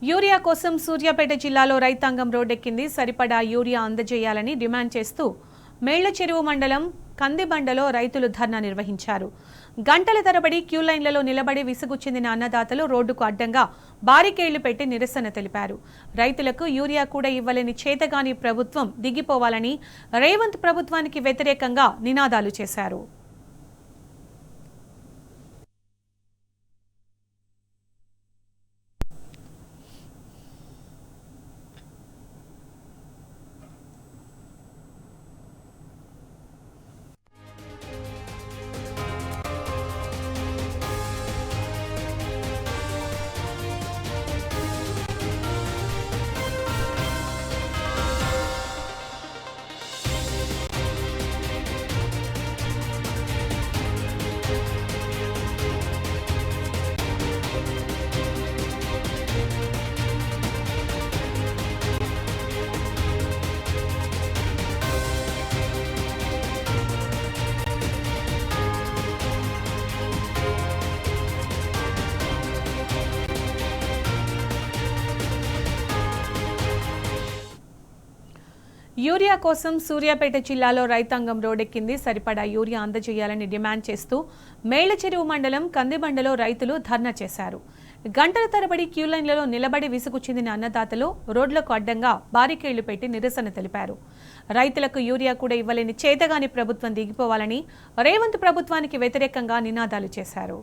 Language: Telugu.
యూరియా కోసం సూర్యాపేట జిల్లాలో రైతాంగం రోడ్డెక్కింది. సరిపడా యూరియా అందజేయాలని డిమాండ్ చేస్తూ మేళ్లచెరువు మండలం కందిబండలో రైతులు ధర్నా నిర్వహించారు. గంటల తరబడి క్యూ లైన్లలో నిలబడి విసుగు చెందిన అన్నదాతలు రోడ్డుకు అడ్డంగా బారికేళ్లు పెట్టి నిరసన తెలిపారు. రైతులకు యూరియా కూడా ఇవ్వలేని చేతగాని ప్రభుత్వం దిగిపోవాలని రేవంత్ ప్రభుత్వానికి వ్యతిరేకంగా నినాదాలు చేశారు. యూరియా కోసం సూర్యాపేట జిల్లాలో రైతాంగం రోడ్డెక్కింది. సరిపడా యూరియా అందజేయాలని డిమాండ్ చేస్తూ మేళ్లచెరువు మండలం కందిబండలో రైతులు ధర్నా చేశారు. గంటల తరబడి క్యూ లైన్లలో నిలబడి విసుగు చెందిన అన్నదాతలు రోడ్లకు అడ్డంగా బారికేళ్లు పెట్టి నిరసన తెలిపారు. రైతులకు యూరియా కూడా ఇవ్వలేని చేతగాని ప్రభుత్వం దిగిపోవాలని రేవంత్ ప్రభుత్వానికి వ్యతిరేకంగా నినాదాలు చేశారు.